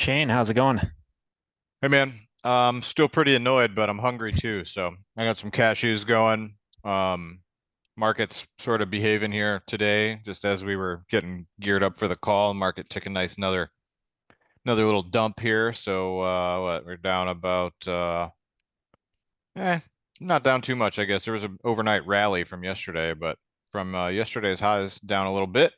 Shane, how's it going? Hey man, still pretty annoyed, but I'm hungry too. So I got some cashews going. Um, Market's sort of behaving here today, just as we were getting geared up for the call. Market took a nice another little dump here. So what we're down about eh, not down too much, I guess. There was an overnight rally from yesterday, but from yesterday's highs down a little bit,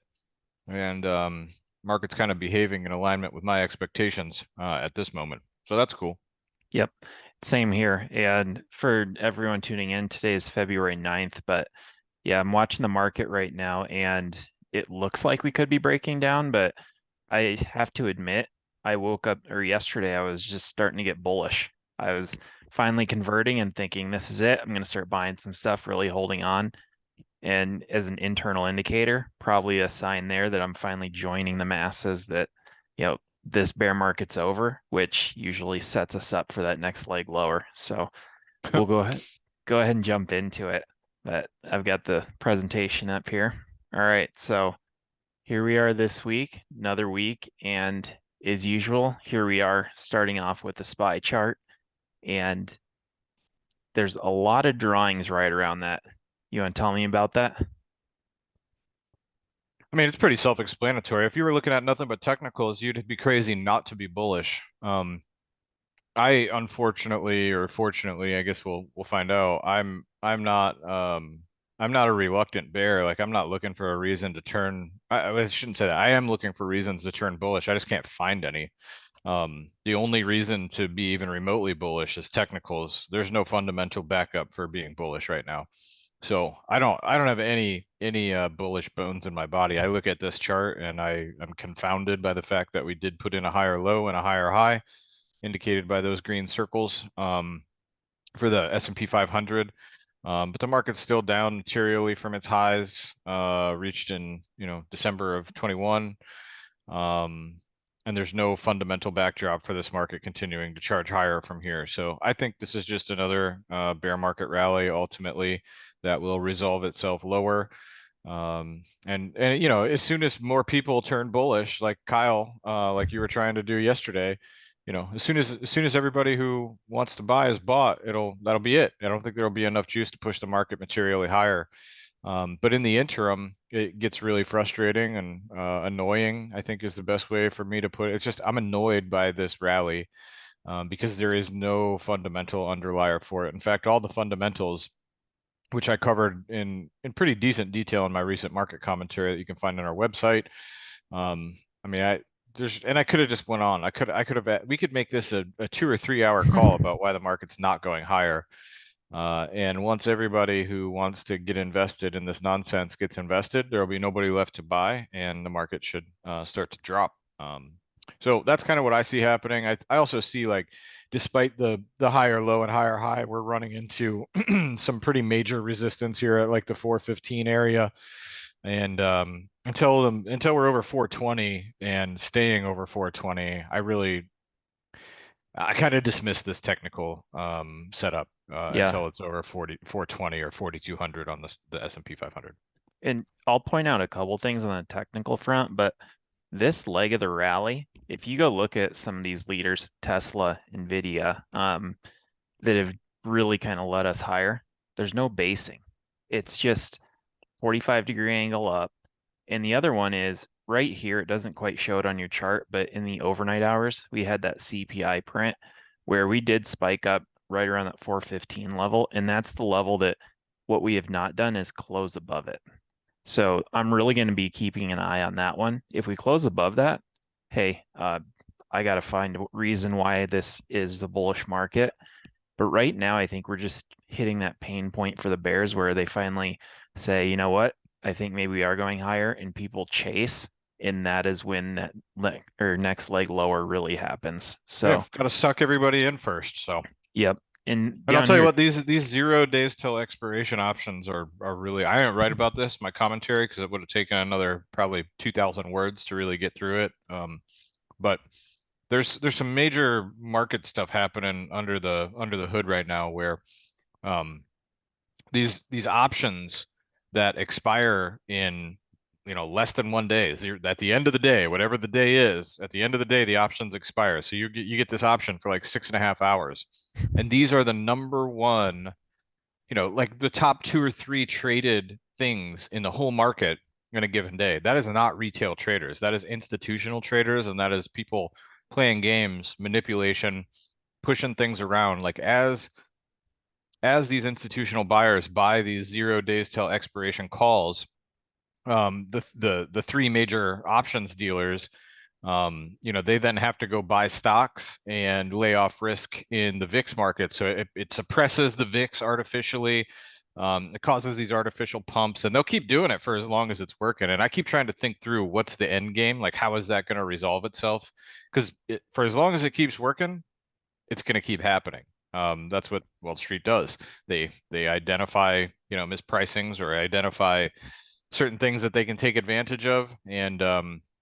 and market's kind of behaving in alignment with my expectations at this moment. So that's cool. Yep, same here. And for everyone tuning in, today is February 9th, but yeah, I'm watching the market right now and it looks like we could be breaking down, but I have to admit, I woke up or yesterday I was just starting to get bullish. I was finally converting and thinking this is it. I'm going to start buying some stuff, really holding on. And as an internal indicator, probably a sign there that I'm finally joining the masses that, this bear market's over, which usually sets us up for that next leg lower. So we'll go ahead and jump into it. But I've got the presentation up here. All right, so here we are this week, another week, and as usual, here we are starting off with the SPY chart, and there's a lot of drawings right around that. You want to tell me about that? I mean, it's pretty self-explanatory. If you were looking at nothing but technicals, you'd be crazy not to be bullish. I unfortunately or fortunately, I guess we'll find out. I'm not a reluctant bear. Like I'm not looking for a reason to turn. I shouldn't say that. I am looking for reasons to turn bullish. I just can't find any. The only reason to be even remotely bullish is technicals. There's no fundamental backup for being bullish right now. So I don't have any bullish bones in my body. I look at this chart and I am confounded by the fact that we did put in a higher low and a higher high, indicated by those green circles for the S&P 500. But the market's still down materially from its highs reached in December of 21. Um, and there's no fundamental backdrop for this market continuing to charge higher from here. So I think this is just another bear market rally ultimately that will resolve itself lower. And as soon as more people turn bullish, like Kyle, like you were trying to do yesterday, as soon as everybody who wants to buy is bought, that'll be it. I don't think there'll be enough juice to push the market materially higher. But in the interim, it gets really frustrating and annoying, I think is the best way for me to put it. It's just I'm annoyed by this rally because there is no fundamental underlier for it. In fact, all the fundamentals, which I covered in pretty decent detail in my recent market commentary that you can find on our website. I mean, I could have just went on. We could make this a 2 or 3 hour call about why the market's not going higher. And once everybody who wants to get invested in this nonsense gets invested, there will be nobody left to buy, and the market should start to drop. So that's kind of what I see happening. I also see like, despite the higher low and higher high, we're running into some pretty major resistance here at like the 415 area, and until we're over 420 and staying over 420, I kind of dismiss this technical setup Yeah, until it's over 420 or 4200 on the S&P 500. and I'll point out a couple things on the technical front, but this leg of the rally, if you go look at some of these leaders, Tesla, Nvidia, that have really kind of led us higher, there's no basing. It's just 45-degree angle up. And the other one is right here. It doesn't quite show it on your chart, but in the overnight hours, we had that CPI print where we did spike up right around that 415 level. And that's the level that what we have not done is close above it. So I'm really going to be keeping an eye on that one. If we close above that, hey, I got to find a reason why this is the bullish market. But right now, I think we're just hitting that pain point for the Bears where they finally say, you know what? I think maybe we are going higher and people chase. And that is when that leg or next leg lower really happens. Yeah, So, got to suck everybody in first. So, yep. And and I'll down tell you here, what, these 0 days till expiration options are really. I didn't write about this in my commentary because it would have taken another probably 2,000 words to really get through it. But there's some major market stuff happening under the hood right now where um, these options that expire in less than 1 day. So at the end of the day, whatever the day is, at the end of the day, the options expire. So you get this option for like 6.5 hours. And these are the number one, like the top two or three traded things in the whole market in a given day. That is not retail traders. That is institutional traders, and that is people playing games, manipulation, pushing things around. Like as these institutional buyers buy these 0 days till expiration calls, the three major options dealers, they then have to go buy stocks and lay off risk in the VIX market. So it suppresses the VIX artificially. It causes these artificial pumps, and they'll keep doing it for as long as it's working. And I keep trying to think through what's the end game, like how is that going to resolve itself? Because for as long as it keeps working, it's going to keep happening. That's what Wall Street does. They identify, mispricings or identify certain things that they can take advantage of, and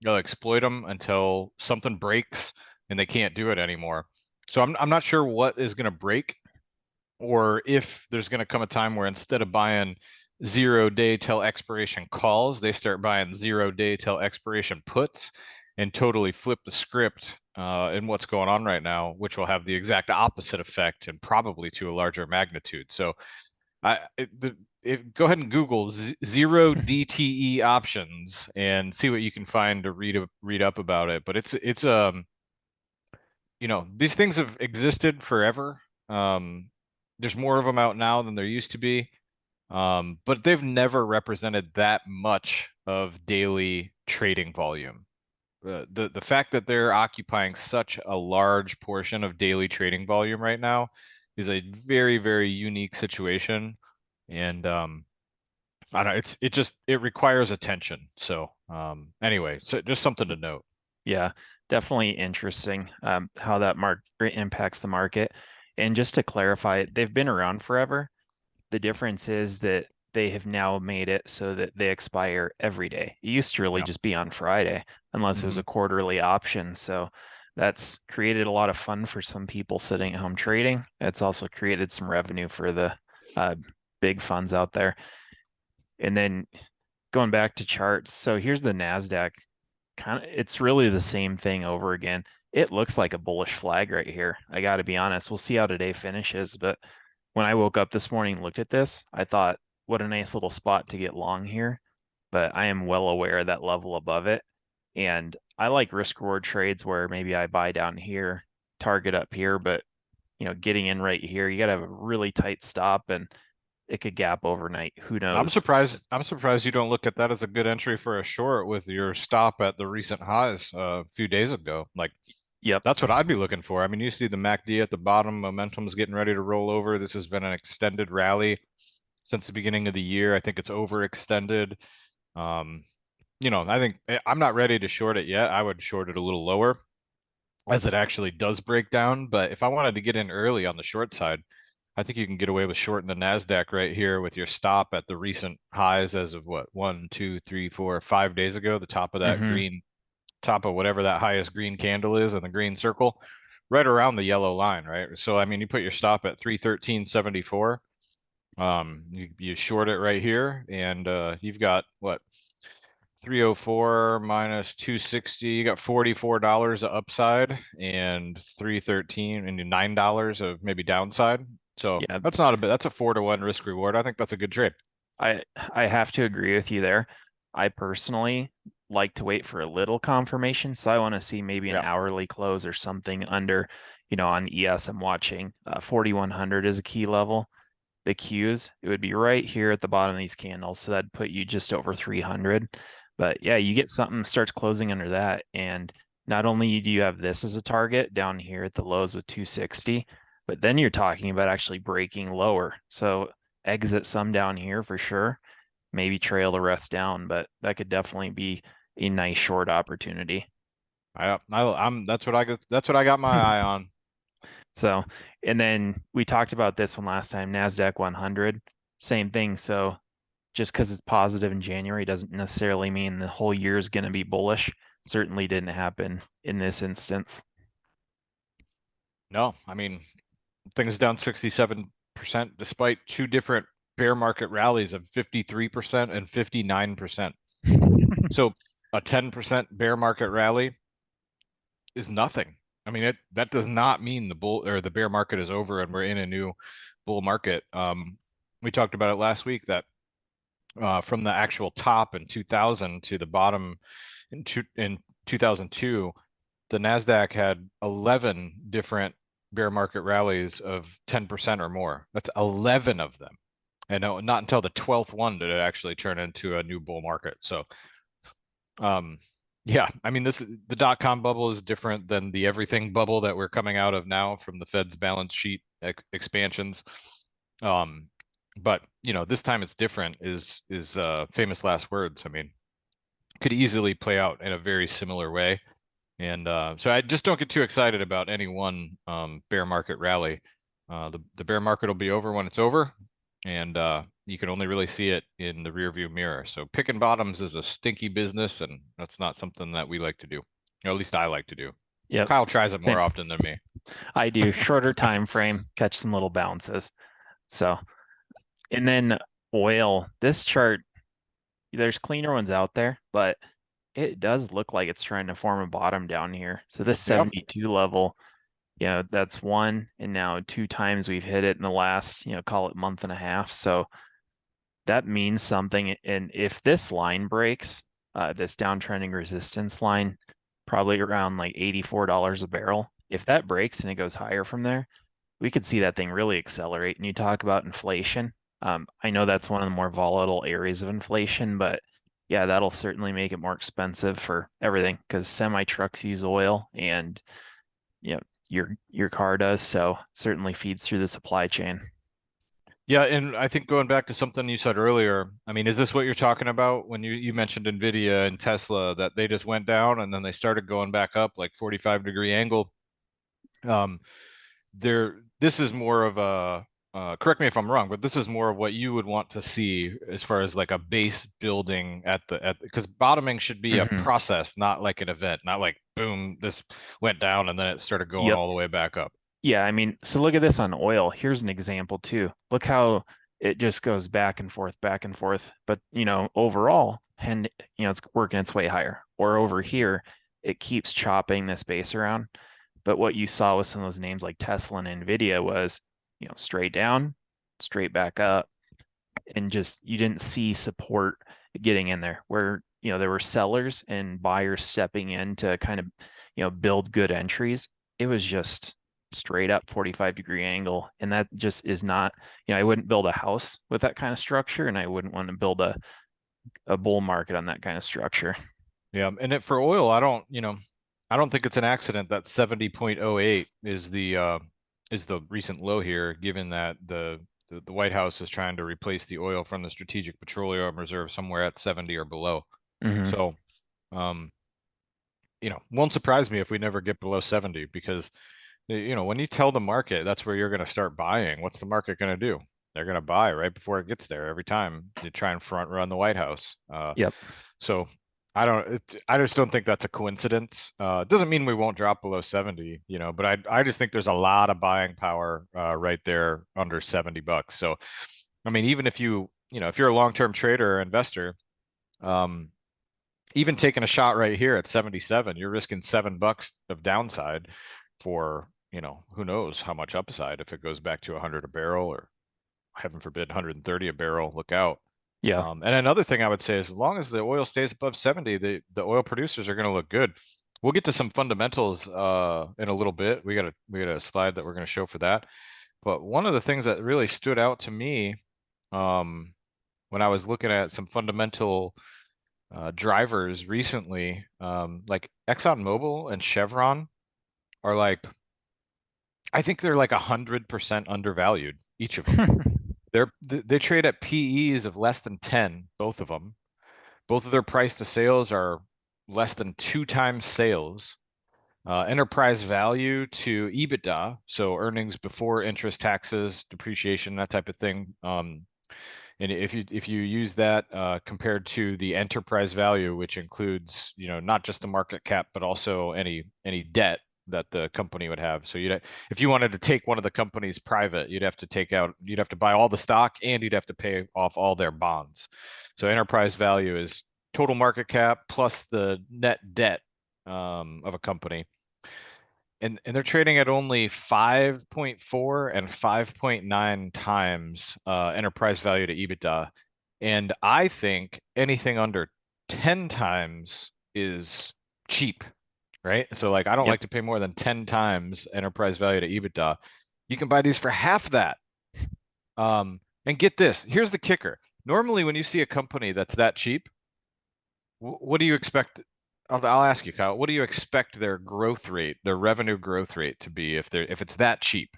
they'll exploit them until something breaks and they can't do it anymore. So I'm not sure what is going to break, or if there's going to come a time where instead of buying 0 day till expiration calls, they start buying 0 day till expiration puts and totally flip the script in what's going on right now, which will have the exact opposite effect and probably to a larger magnitude. So go ahead and Google zero DTE options and see what you can find to read up about it. But it's these things have existed forever. There's more of them out now than there used to be. But they've never represented that much of daily trading volume. The fact that they're occupying such a large portion of daily trading volume right now is a very, very unique situation. And I don't know, it requires attention. So anyway, so just something to note. Yeah, definitely interesting how that market impacts the market. And just to clarify, they've been around forever. The difference is that they have now made it so that they expire every day. It used to really Yeah. just be on Friday, unless it was Hmm. a quarterly option. So that's created a lot of fun for some people sitting at home trading. It's also created some revenue for the uh, big funds out there. And then going back to charts, so here's the NASDAQ. Kind of, it's really the same thing over again. It looks like a bullish flag right here. I got to be honest. We'll see how today finishes, but when I woke up this morning and looked at this, I thought, what a nice little spot to get long here. But I am well aware of that level above it. And I like risk reward trades where maybe I buy down here, target up here, but getting in right here, you got to have a really tight stop and it could gap overnight. Who I'm knows? surprised. I'm surprised you don't look at that as a good entry for a short with your stop at the recent highs a few days ago. Like Yep. that's what I'd be looking for. I mean, you see the MACD at the bottom, momentum's getting ready to roll over. This has been an extended rally since the beginning of the year. I think it's overextended. Um, I think I'm not ready to short it yet. I would short it a little lower as it actually does break down. But if I wanted to get in early on the short side, I think you can get away with shorting the NASDAQ right here with your stop at the recent highs as of what, 1, 2, 3, 4, 5 days ago, the top of that Hmm. green, top of whatever that highest green candle is in the green circle, right around the yellow line, right? So, I mean, you put your stop at 313.74. You short it right here, and you've got what, 304 minus 260, you got $44 of upside and 313 and $9 of maybe downside. So Yeah, that's not a bit, that's a 4-to-1 risk reward. I think that's a good trade. I have to agree with you there. I personally like to wait for a little confirmation, so I want to see maybe an Yeah. hourly close or something under, on ES. I'm watching 4100 is a key level. The Qs, it would be right here at the bottom of these candles, so that'd put you just over 300. But yeah, you get something starts closing under that, and not only do you have this as a target down here at the lows with 260, but then you're talking about actually breaking lower. So exit some down here for sure, maybe trail the rest down, but that could definitely be a nice short opportunity. That's what I got my eye on. So, and then we talked about this one last time, NASDAQ 100, same thing. So just because it's positive in January doesn't necessarily mean the whole year is going to be bullish. Certainly didn't happen in this instance. No, I mean, things down 67% despite two different bear market rallies of 53% and 59%. So a 10% bear market rally is nothing. I mean, that does not mean the bull or the bear market is over and we're in a new bull market. We talked about it last week that from the actual top in 2000 to the bottom in 2002, the Nasdaq had 11 different bear market rallies of 10% or more. That's 11 of them. And not until the 12th one did it actually turn into a new bull market. So yeah, I mean, the dot-com bubble is different than the everything bubble that we're coming out of now from the Fed's balance sheet expansions. But this time it's different is famous last words. I mean, could easily play out in a very similar way. And so I just don't get too excited about any one bear market rally. The bear market will be over when it's over, and you can only really see it in the rear view mirror. So picking bottoms is a stinky business, and that's not something that we like to do. Or at least I like to do. Yep. Kyle tries it more Same. often than me. I do shorter time frame, catch some little bounces. So, and then oil, this chart, there's cleaner ones out there, but it does look like it's trying to form a bottom down here. So this Yep. 72 level, that's one, and now two times we've hit it in the last, call it month and a half. So that means something. And if this line breaks, this downtrending resistance line, probably around like $84 a barrel, if that breaks and it goes higher from there, we could see that thing really accelerate. And you talk about inflation. I know that's one of the more volatile areas of inflation, but yeah, that'll certainly make it more expensive for everything because semi trucks use oil and you know your car does, so certainly feeds through the supply chain. Yeah, and I think going back to something you said earlier, I mean, is this what you're talking about when you mentioned Nvidia and Tesla that they just went down and then they started going back up like 45-degree angle? Um, this is more of a correct me if I'm wrong, but this is more of what you would want to see as far as like a base building at because bottoming should be a Hmm. process, not like an event, not like boom, this went down and then it started going Yep. all the way back up. Yeah, I mean, so look at this on oil. Here's an example too. Look how it just goes back and forth, back and forth. But, overall, and it's working its way higher. Or over here, it keeps chopping this base around. But what you saw with some of those names like Tesla and Nvidia was, straight down, straight back up, and just you didn't see support getting in there where, there were sellers and buyers stepping in to kind of, build good entries. It was just straight up 45-degree angle. And that just is not, I wouldn't build a house with that kind of structure, and I wouldn't want to build a bull market on that kind of structure. Yeah, and for oil, I don't think it's an accident that 70.08 is the recent low here, given that the White House is trying to replace the oil from the Strategic Petroleum Reserve somewhere at 70 or below. Hmm. So, um, won't surprise me if we never get below 70 because when you tell the market that's where you're going to start buying, what's the market going to do? They're going to buy right before it gets there every time you try and front run the White House. Yep. So I just don't think that's a coincidence. It doesn't mean we won't drop below 70, but I just think there's a lot of buying power right there under $70. So, I mean, even if if you're a long-term trader or investor, um, even taking a shot right here at 77, you're risking $7 of downside for, who knows how much upside if it goes back to 100 a barrel or heaven forbid 130 a barrel, look out. Yeah. And another thing I would say is as long as the oil stays above 70, the oil producers are going to look good. We'll get to some fundamentals in a little bit. We got a slide that we're going to show for that. But one of the things that really stood out to me um, when I was looking at some fundamental drivers recently, like ExxonMobil and Chevron are like, I think they're like 100% undervalued, each of them. They trade at PEs of less than 10, both of them. Both of their price to sales are less than 2 times sales. Enterprise value to EBITDA, so earnings before interest, taxes, depreciation, that type of thing. And if you use that compared to the enterprise value, which includes not just the market cap but also any debt that the company would have. So if you wanted to take one of the companies private, you'd have to buy all the stock and you'd have to pay off all their bonds. So enterprise value is total market cap plus the net debt of a company. And they're trading at only 5.4 and 5.9 times enterprise value to EBITDA. And I think anything under 10 times is cheap, right? So like I don't Yep. like to pay more than 10 times enterprise value to EBITDA. You can buy these for half that. And get this, here's the kicker. Normally when you see a company that's that cheap, what do you expect? I'll ask you, Kyle, what do you expect their growth rate, their revenue growth rate to be if it's that cheap?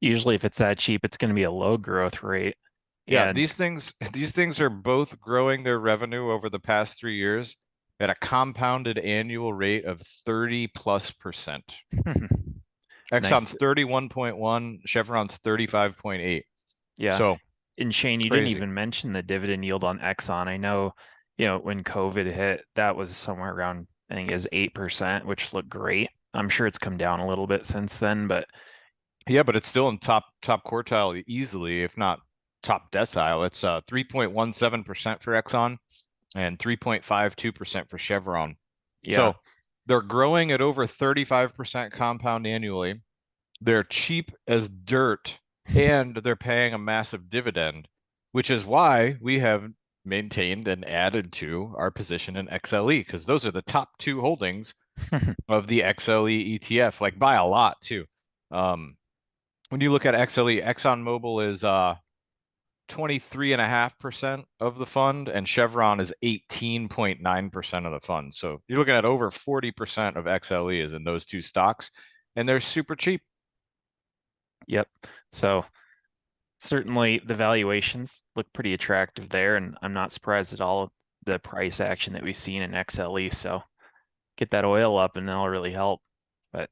Usually if it's that cheap, it's going to be a low growth rate. Yeah, And these things are both growing their revenue over the past 3 years at a compounded annual rate of 30+%. nice. Exxon's 31.1, Chevron's 35.8. Yeah. So And Shane, you didn't crazy. even mention the dividend yield on Exxon. I know, when COVID hit, that was somewhere around, I think it was 8%, which looked great. I'm sure it's come down a little bit since then, but Yeah, but it's still in top quartile easily, if not top decile. It's 3.17% for Exxon and 3.52% for Chevron. yeah. So they're growing at over 35% compound annually. They're cheap as dirt and they're paying a massive dividend, which is why we have maintained and added to our position in XLE because those are the top two holdings of the XLE ETF, like by a lot too. When you look at XLE, ExxonMobil is 23.5% of the fund, and Chevron is 18.9% of the fund. So you're looking at over 40% of XLE is in those two stocks, and they're super cheap. Yep. So certainly the valuations look pretty attractive there, and I'm not surprised at all the price action that we've seen in XLE. So get that oil up and that'll really help. But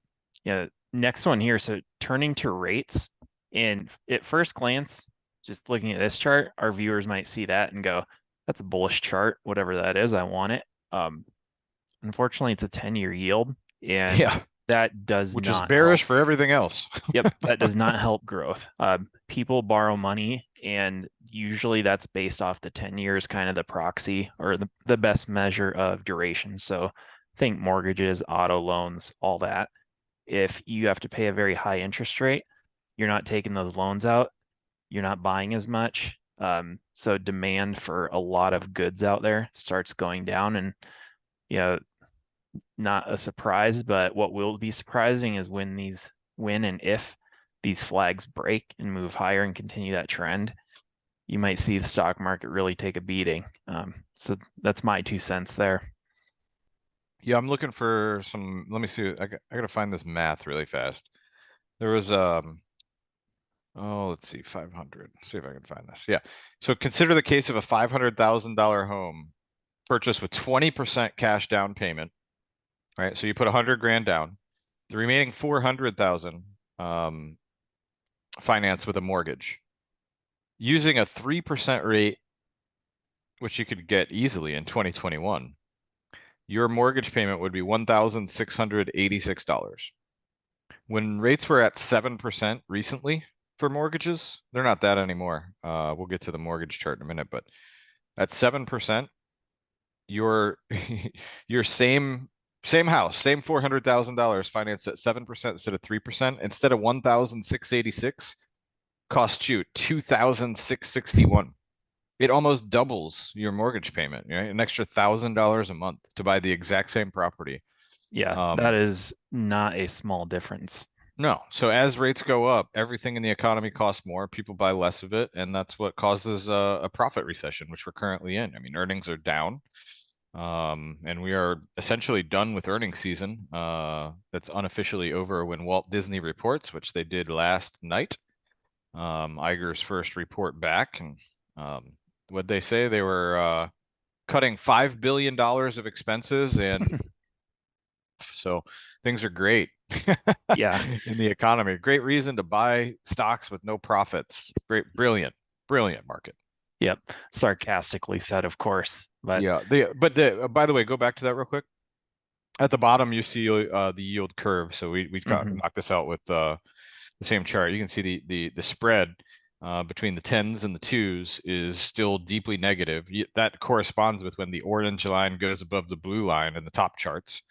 next one here. So turning to rates, and at first glance, just looking at this chart, our viewers might see that and go, "That's a bullish chart, whatever that is. I want it." Unfortunately, it's a 10-year yield, and Yeah, that does which is not help. bearish for everything else. Yep, that does not help growth. People borrow money, and usually that's based off the 10 years, kind of the proxy or the best measure of duration. So think mortgages, auto loans, all that. If you have to pay a very high interest rate, you're not taking those loans out, you're not buying as much. So demand for a lot of goods out there starts going down, and you know, not a surprise, but what will be surprising is when and if these flags break and move higher and continue that trend, you might see the stock market really take a beating. So that's my 2 cents there. Yeah, I'm looking for some. Let me see. I gotta find this math really fast. There was oh, let's see, 500. See if I can find this. Yeah. So consider the case of a $500,000 home purchased with 20% cash down payment, right? So you put 100 grand down. The remaining 400,000 financed with a mortgage. Using a 3% rate, which you could get easily in 2021, your mortgage payment would be $1,686. When rates were at 7% recently for mortgages, they're not that anymore. We'll get to the mortgage chart in a minute, but at 7%, your your same house, same $400,000 financed at 7% instead of 3%, instead of 1,686, costs you 2,661. It almost doubles your mortgage payment, right? An extra $1,000 a month to buy the exact same property. Yeah, that Um, is not a small difference. no. So as rates go up, everything in the economy costs more. People buy less of it, and that's what causes a profit recession, which we're currently in. I mean, earnings are down. And we are essentially done with earnings season. That's unofficially over when Walt Disney reports, which they did last night. Iger's first report back, and what they say they were cutting $5 billion of expenses, and so things are great Yeah, in the economy. Great reason to buy stocks with no profits. Great, brilliant, brilliant market. yep. Sarcastically said, of course, but Yeah, by the way, go back to that real quick. At the bottom, you see the yield curve. So we mhm. knocked this out with the same chart. You can see the spread. between the 10s and the 2s is still deeply negative. That corresponds with when the orange line goes above the blue line in the top charts.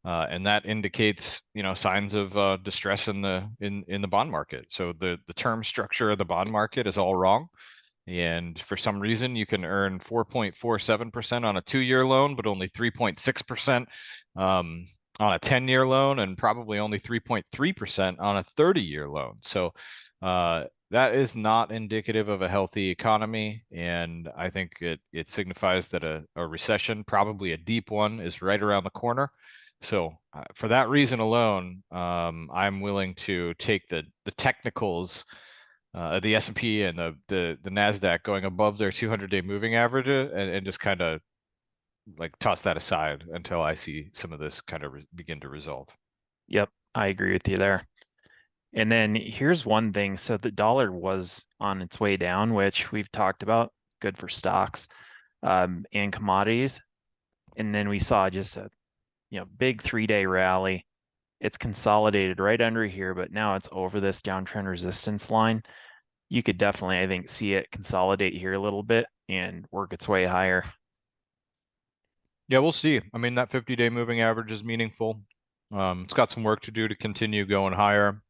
And that indicates, signs of distress in the bond market. So the term structure of the bond market is all wrong. And for some reason, you can earn 4.47% on a 2-year loan, but only 3.6% on a 10-year loan, and probably only 3.3% on a 30-year loan. So that is not indicative of a healthy economy. And I think it signifies that a recession, probably a deep one, is right around the corner. So for that reason alone, I'm willing to take the technicals, the S&P and the Nasdaq going above their 200-day moving average, and just kind of like toss that aside until I see some of this kind of begin to resolve. Yep, I agree with you there. And then here's one thing. So the dollar was on its way down, which we've talked about, good for stocks and commodities. And then we saw just a big 3-day rally. It's consolidated right under here, but now it's over this downtrend resistance line. You could definitely, I think, see it consolidate here a little bit and work its way higher. Yeah, we'll see. I mean, that 50-day moving average is meaningful. It's got some work to do to continue going higher.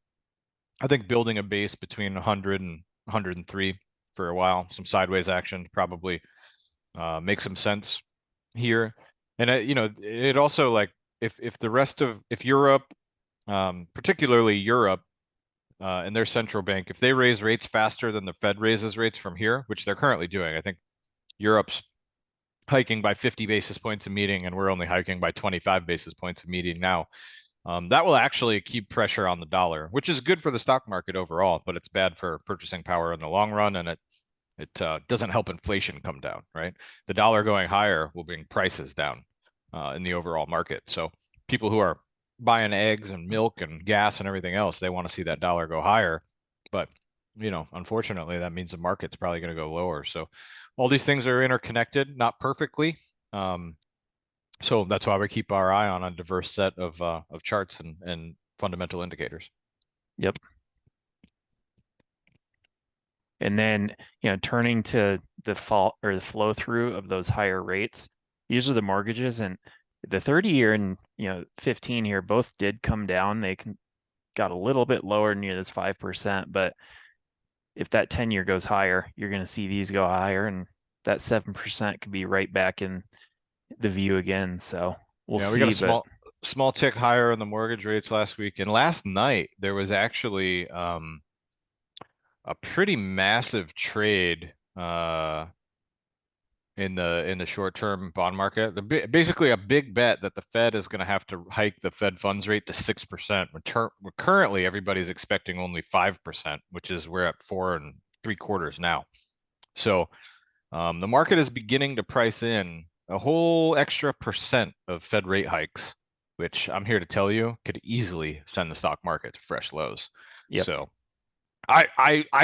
I think building a base between 100 and 103 for a while, some sideways action probably makes some sense here. And it also, like, if the rest of, if Europe, particularly Europe, and their central bank, if they raise rates faster than the Fed raises rates from here, which they're currently doing, I think Europe's hiking by 50 basis points a meeting, and we're only hiking by 25 basis points a meeting now. That will actually keep pressure on the dollar, which is good for the stock market overall, but it's bad for purchasing power in the long run, and it doesn't help inflation come down, right? The dollar going higher will bring prices down in the overall market. So people who are buying eggs and milk and gas and everything else, they want to see that dollar go higher. But, unfortunately, that means the market's probably going to go lower. So all these things are interconnected, not perfectly. So that's why we keep our eye on a diverse set of charts and fundamental indicators. Yep. And then, turning to the fall or the flow through of those higher rates, these are the mortgages, and the 30-year and 15 here both did come down. They got a little bit lower near this 5%, but if that 10-year goes higher, you're going to see these go higher, and that 7% could be right back in the view again. So we'll Yeah, we got a see, but small tick higher in the mortgage rates last week, and last night there was actually a pretty massive trade in the short-term bond market. Basically a big bet that the Fed is going to have to hike the Fed funds rate to 6%. Currently, everybody's expecting only 5%, which is we're at 4.75% now. So the market is beginning to price in a whole extra percent of Fed rate hikes, which I'm here to tell you could easily send the stock market to fresh lows. yep. So I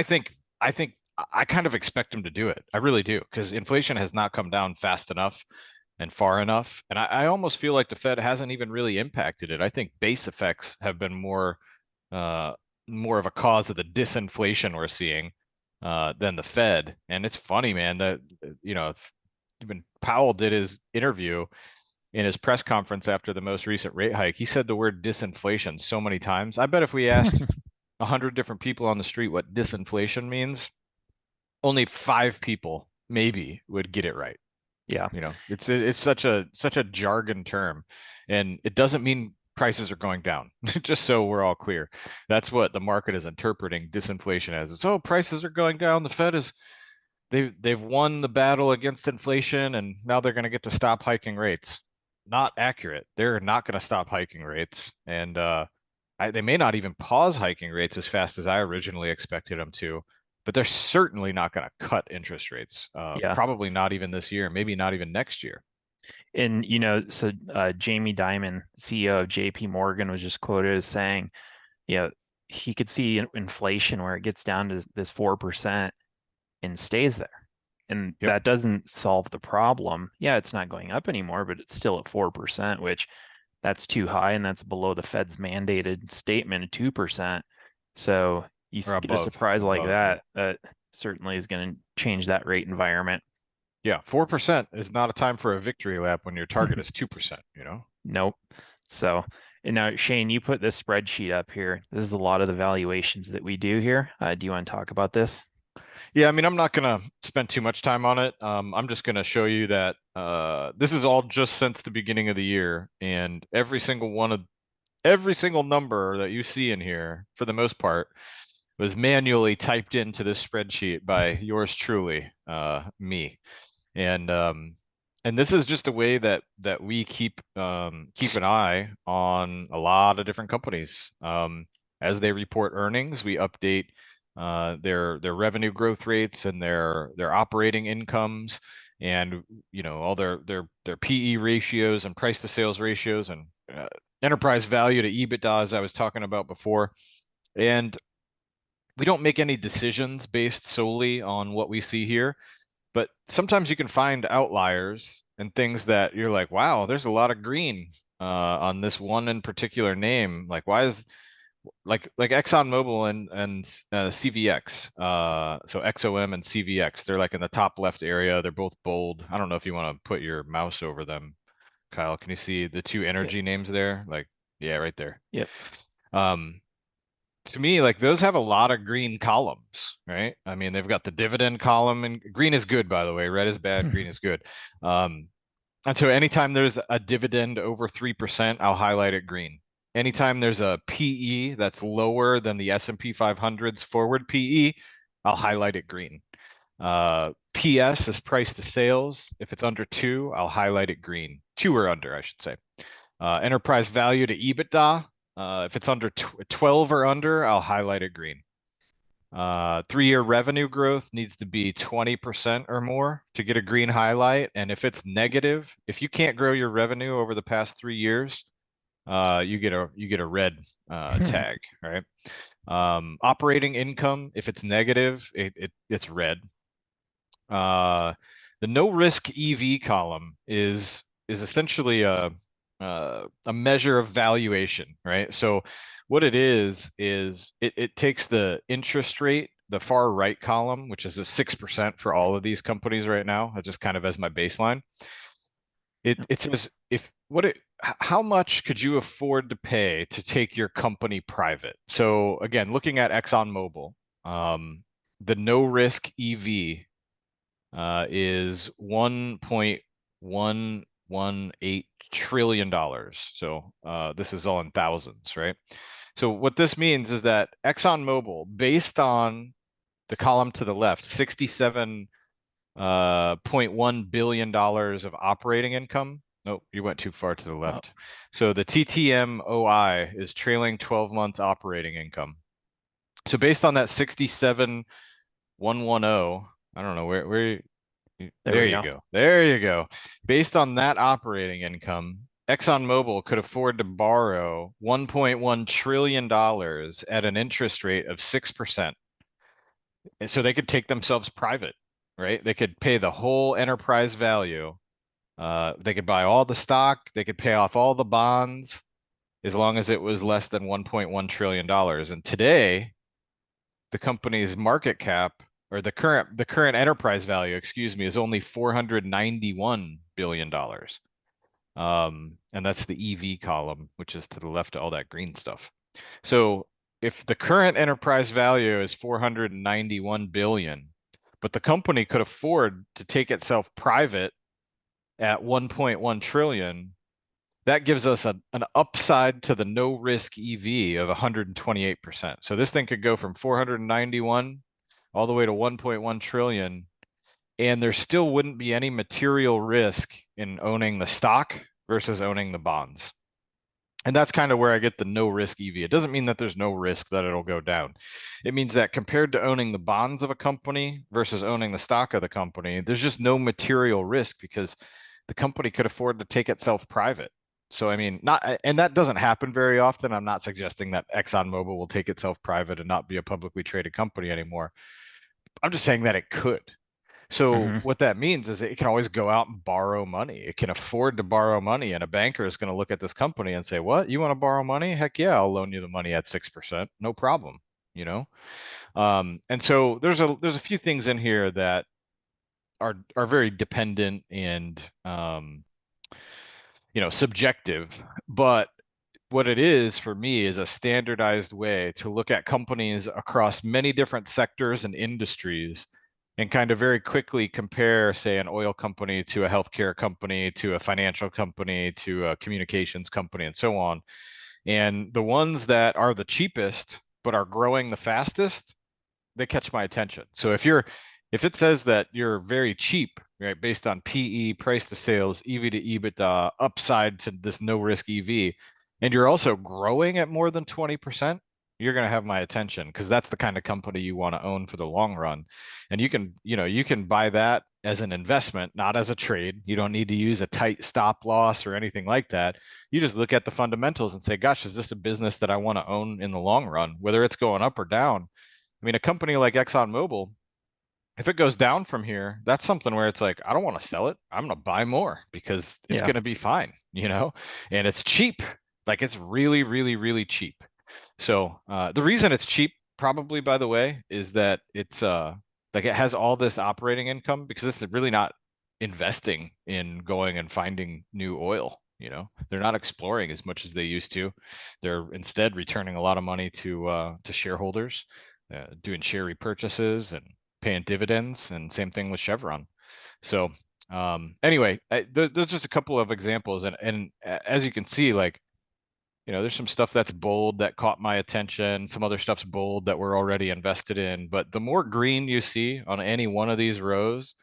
think I kind of expect them to do it. I really do, because inflation has not come down fast enough and far enough. And I almost feel like the Fed hasn't even really impacted it. I think base effects have been more of a cause of the disinflation we're seeing than the Fed. And it's funny, man, that when Powell did his interview in his press conference after the most recent rate hike, he said the word disinflation so many times. I bet if we asked 100 different people on the street what disinflation means, only 5 people maybe would get it right. Yeah. It's such a jargon term, and it doesn't mean prices are going down. Just so we're all clear, that's what the market is interpreting disinflation as. It's, oh, prices are going down. The Fed is they've won the battle against inflation, and now they're going to get to stop hiking rates. Not accurate. They're not going to stop hiking rates, and they may not even pause hiking rates as fast as I originally expected them to, but they're certainly not going to cut interest rates. Yeah. Probably not even this year, maybe not even next year. And so Jamie Dimon, CEO of JP Morgan, was just quoted as saying, he could see inflation where it gets down to this 4% and stays there. And Yep. that doesn't solve the problem. Yeah, it's not going up anymore, but it's still at 4%, which that's too high, and that's below the Fed's mandated statement of 2%. So you Or get a above, surprise like yeah. that, certainly is going to change that rate environment. Yeah, 4% is not a time for a victory lap when your target is 2%, you know? Nope. So, and now Shane, you put this spreadsheet up here. This is a lot of the valuations that we do here. Do you want to talk about this? Yeah, I mean, I'm not gonna spend too much time on it. I'm just gonna show you that this is all just since the beginning of the year, and every single number that you see in here, for the most part, was manually typed into this spreadsheet by yours truly, me. And and this is just a way that we keep an eye on a lot of different companies. As they report earnings, we update their revenue growth rates and their operating incomes, and you know, all their PE ratios and price to sales ratios, and enterprise value to EBITDA, as I was talking about before. And we don't make any decisions based solely on what we see here, but sometimes you can find outliers and things that you're like, wow, there's a lot of green on this one in particular name. Like, why is like ExxonMobil and CVX, so XOM and CVX, they're like in the top left area. They're both bold. I don't know if you want to put your mouse over them, Kyle. Can you see the two Yep. energy names there? Like, yeah, right there. Yep. Um, to me, like those have a lot of green columns, right? I mean, they've got the dividend column, and green is good, by the way. Red is bad, green is good. Um, and so anytime there's a dividend over 3%, I'll highlight it green. Anytime there's a PE that's lower than the S&P 500's forward PE, I'll highlight it green. PS is price to sales. If it's under 2, I'll highlight it green. 2 or under, I should say. Enterprise value to EBITDA. If it's under 12 or under, I'll highlight it green. 3-year revenue growth needs to be 20% or more to get a green highlight. And if it's negative, if you can't grow your revenue over the past 3 years, you get a red tag, right? Operating income, if it's negative, it's red. The no risk EV column is essentially a measure of valuation, right? So what it is it takes the interest rate, the far right column, which is a 6% for all of these companies right now, just kind of as my baseline. It says how much could you afford to pay to take your company private? So again, looking at ExxonMobil, the no risk EV is $1.118 trillion. So this is all in thousands, right? So what this means is that ExxonMobil, based on the column to the left, $67.1 billion of operating income. Nope, you went too far to the left. So the TTM-OI is trailing 12 months operating income. So based on that 67,110, I don't know where there we you go. go. There you go. Based on that operating income, ExxonMobil could afford to borrow $1.1 trillion at an interest rate of 6%. And so they could take themselves private, right? They could pay the whole enterprise value. They could buy all the stock. They could pay off all the bonds as long as it was less than $1.1 trillion. And today, the company's market cap, or the current enterprise value, excuse me, is only $491 billion. And that's the EV column, which is to the left of all that green stuff. So if the current enterprise value is 491 billion, but the company could afford to take itself private at 1.1 trillion, that gives us an upside to the no risk EV of 128%. So this thing could go from 491 all the way to 1.1 trillion, and there still wouldn't be any material risk in owning the stock versus owning the bonds. And that's kind of where I get the no risk EV. It doesn't mean that there's no risk that it'll go down. It means that compared to owning the bonds of a company versus owning the stock of the company, there's just no material risk because the company could afford to take itself private. So, I mean, and that doesn't happen very often. I'm not suggesting that ExxonMobil will take itself private and not be a publicly traded company anymore. I'm just saying that it could. So Mm-hmm. what that means is it can always go out and borrow money. It can afford to borrow money, and a banker is going to look at this company and say, "What? You want to borrow money? Heck yeah, I'll loan you the money at 6%. No problem." You know. And so there's a few things in here that are very dependent and subjective, but what it is for me is a standardized way to look at companies across many different sectors and industries and kind of very quickly compare, say, an oil company to a healthcare company to a financial company to a communications company and so on. And the ones that are the cheapest but are growing the fastest, they catch my attention. So if it says that you're very cheap, right, based on PE, price to sales, EV to EBITDA, upside to this no risk EV, and you're also growing at more than 20%, you're going to have my attention because that's the kind of company you want to own for the long run. And you can buy that as an investment, not as a trade. You don't need to use a tight stop loss or anything like that. You just look at the fundamentals and say, gosh, is this a business that I want to own in the long run, whether it's going up or down? I mean, a company like ExxonMobil, if it goes down from here, that's something where it's like, I don't want to sell it. I'm going to buy more because it's Yeah. going to be fine, and it's cheap. Like it's really, really, really cheap. So the reason it's cheap, probably by the way, is that it's like it has all this operating income because this is really not investing in going and finding new oil. They're not exploring as much as they used to. They're instead returning a lot of money to shareholders, doing share repurchases and paying dividends, and same thing with Chevron. So anyway, there's just a couple of examples, and as you can see, like there's some stuff that's bold that caught my attention. Some other stuff's bold that we're already invested in. But the more green you see on any one of these rows,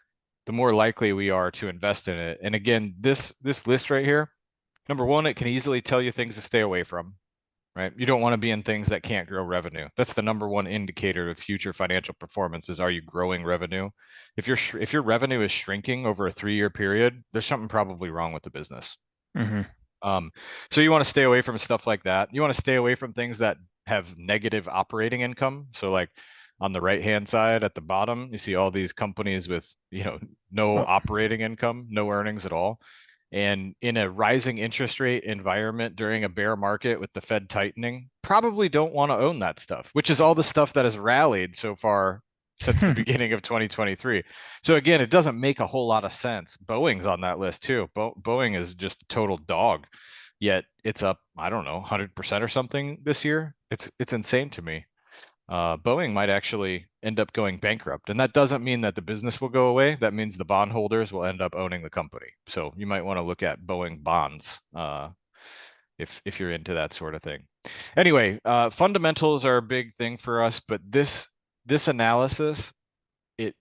the more likely we are to invest in it. And again, this list right here, number one, it can easily tell you things to stay away from, right? You don't want to be in things that can't grow revenue. That's the number one indicator of future financial performance is, are you growing revenue? If your revenue is shrinking over a 3-year period, there's something probably wrong with the business. Hmm. Um, so you want to stay away from stuff like that. You want to stay away from things that have negative operating income. So like on the right hand side at the bottom, you see all these companies with, no Well, operating income, no earnings at all. And in a rising interest rate environment during a bear market with the Fed tightening, probably don't want to own that stuff, which is all the stuff that has rallied so far since the beginning of 2023. So again, it doesn't make a whole lot of sense. Boeing's on that list too. Boeing is just a total dog, yet it's up, I don't know, 100% or something this year. It's insane to me. Boeing might actually end up going bankrupt, and that doesn't mean that the business will go away. That means the bondholders will end up owning the company. So you might want to look at Boeing bonds if you're into that sort of thing. Anyway, fundamentals are a big thing for us, but this analysis it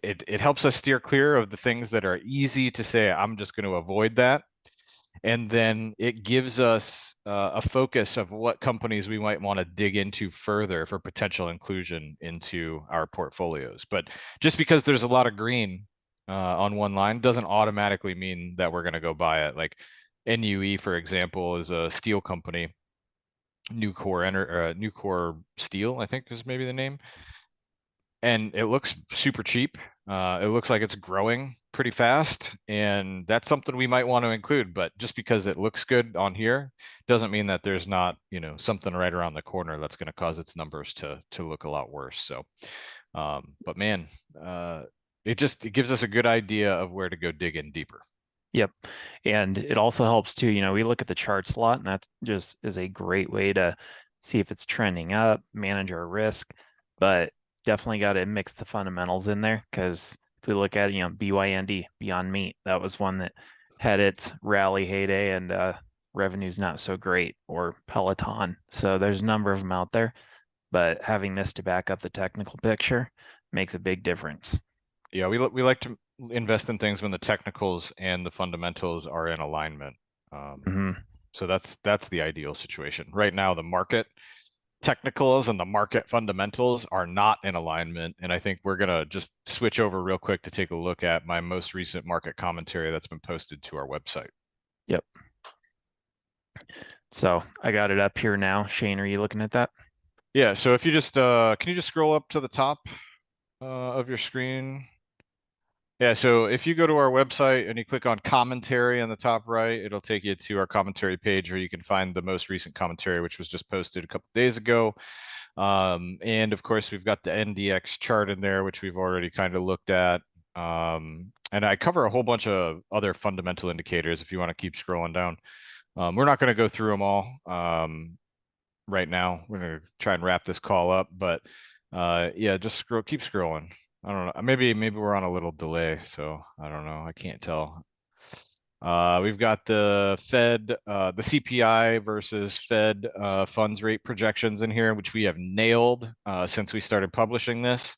it helps us steer clear of the things that are easy to say, I'm just going to avoid that. And then it gives us a focus of what companies we might want to dig into further for potential inclusion into our portfolios. But just because there's a lot of green on one line doesn't automatically mean that we're going to go buy it. Like NUE, for example, is a steel company. Nucor Steel, I think is maybe the name, and it looks super cheap. It looks like it's growing pretty fast, and that's something we might want to include. But just because it looks good on here doesn't mean that there's not, something right around the corner that's going to cause its numbers to look a lot worse. So, but man, it gives us a good idea of where to go dig in deeper. yep. And it also helps too, we look at the charts a lot, and that just is a great way to see if it's trending up, manage our risk, but definitely got to mix the fundamentals in there because if we look at, BYND, Beyond Meat, that was one that had its rally heyday and revenue's not so great, or Peloton. So there's a number of them out there, but having this to back up the technical picture makes a big difference. Yeah, we like to invest in things when the technicals and the fundamentals are in alignment. Um, Hmm. so that's the ideal situation. Right now, the market technicals and the market fundamentals are not in alignment. And I think we're gonna just switch over real quick to take a look at my most recent market commentary that's been posted to our website. Yep. So I got it up here now. Shane, are you looking at that? Yeah, so if you just can you just scroll up to the top of your screen? Yeah, so if you go to our website and you click on commentary on the top right, it'll take you to our commentary page where you can find the most recent commentary, which was just posted a couple days ago. And of course, we've got the NDX chart in there, which we've already kind of looked at. And I cover a whole bunch of other fundamental indicators if you want to keep scrolling down. We're not going to go through them all right now. We're going to try and wrap this call up, but yeah, just keep scrolling. I don't know. Maybe we're on a little delay, so I don't know. I can't tell. We've got the Fed, the CPI versus Fed funds rate projections in here, which we have nailed since we started publishing this.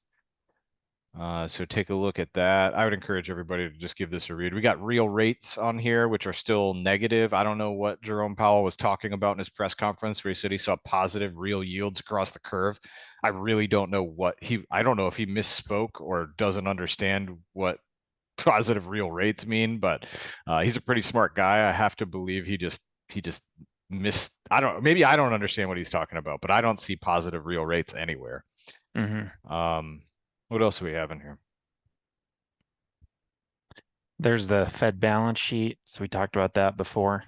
So take a look at that. I would encourage everybody to just give this a read. We got real rates on here, which are still negative. I don't know what Jerome Powell was talking about in his press conference where he said he saw positive real yields across the curve. I really don't know I don't know if he misspoke or doesn't understand what positive real rates mean, but he's a pretty smart guy. I have to believe he just missed. Maybe I don't understand what he's talking about, but I don't see positive real rates anywhere. What else do we have in here? There's the Fed balance sheet. So we talked about that before.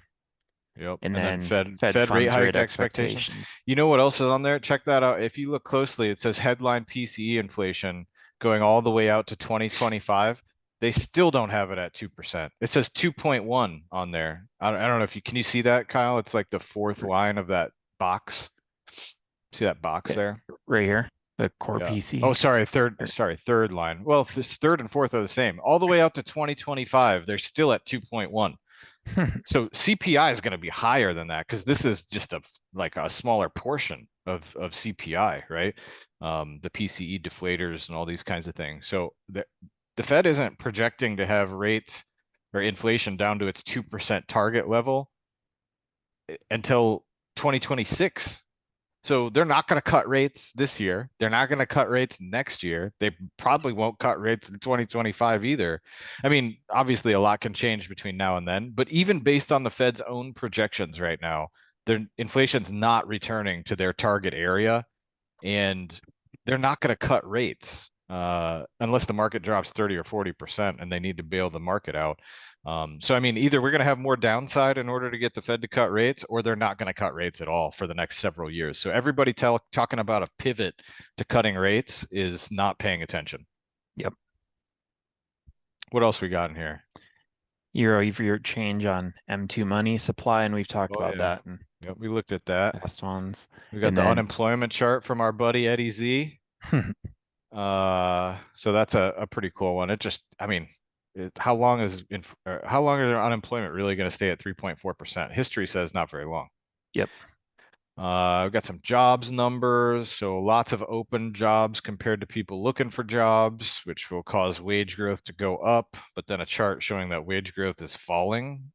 Yep. And And then then Fed rate funds hike rate expectations. expectations. You know what else is on there? Check that out. If you look closely, it says headline PCE inflation going all the way out to 2025. They still don't have it at 2%. It says 2.1 on there. I don't know if you can you see that, Kyle? It's like the fourth line of that box. See that box there? Right here, the core Yeah. PC. Oh, third line. Well, this third and fourth are the same. All the way out to 2025, they're still at 2.1. So CPI is going to be higher than that because this is just like a smaller portion of CPI, right? The PCE deflators and all these kinds of things. So the Fed isn't projecting to have rates or inflation down to its 2% target level until 2026. So they're not going to cut rates this year. They're not going to cut rates next year. They probably won't cut rates in 2025 either. I mean, obviously a lot can change between now and then, but even based on the Fed's own projections right now, their inflation's not returning to their target area, and they're not going to cut rates unless the market drops 30 or 40% and they need to bail the market out. So I mean, either we're going to have more downside in order to get the Fed to cut rates, or they're not going to cut rates at all for the next several years. So everybody talking about a pivot to cutting rates is not paying attention. Yep. What else we got in here? Year-over-year change on M2 money supply, and we've talked Oh about yeah. that in Yep, we looked at that. past ones. We got And the then unemployment chart from our buddy Eddie Z. So that's a pretty cool one. It just, I mean, how long is unemployment really going to stay at 3.4%? History says not very long. yep. We've got some jobs numbers. So lots of open jobs compared to people looking for jobs, which will cause wage growth to go up, but then a chart showing that wage growth is falling.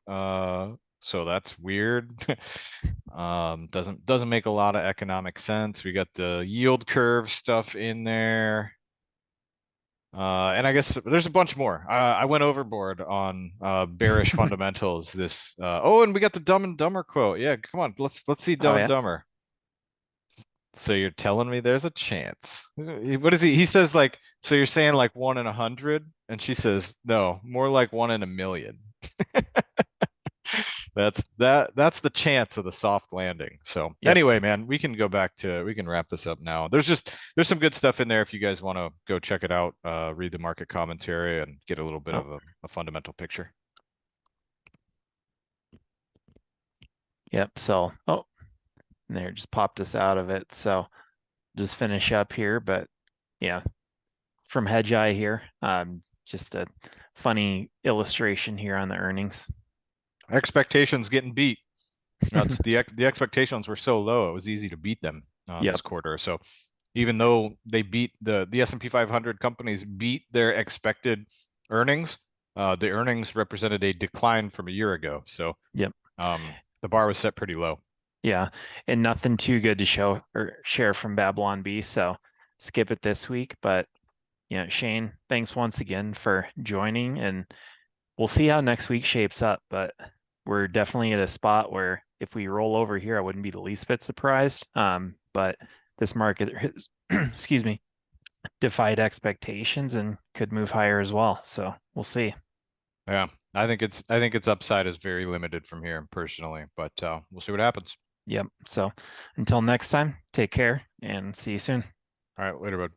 So that's weird. Doesn't make a lot of economic sense. We got the yield curve stuff in there. And I guess there's a bunch more. I went overboard on bearish fundamentals. Oh, and we got the Dumb and Dumber quote. Yeah, come on, let's see Oh Dumb and yeah. Dumber. So you're telling me there's a chance? What is he? He says like, so you're saying like 1 in 100, and she says no, more like 1 in a million. That's the chance of the soft landing. So Yep. anyway, man, we can wrap this up now. There's some good stuff in there if you guys want to go check it out, read the market commentary and get a little bit Oh, of a fundamental picture. yep. So there just popped us out of it. So just finish up here, but yeah, from Hedge Eye here. Just a funny illustration here on the earnings. Expectations getting beat. It's the expectations were so low, it was easy to beat them Yep. this quarter. So even though they beat the S&P 500 companies beat their expected earnings, the earnings represented a decline from a year ago. So Yep. the bar was set pretty low. Yeah, and nothing too good to show or share from Babylon B, so skip it this week. But Shane, thanks once again for joining, and we'll see how next week shapes up. But we're definitely at a spot where if we roll over here, I wouldn't be the least bit surprised. But this market has, excuse me, defied expectations and could move higher as well. So we'll see. Yeah, I think its upside is very limited from here personally, but we'll see what happens. Yep. So until next time, take care and see you soon. All right, later, bud.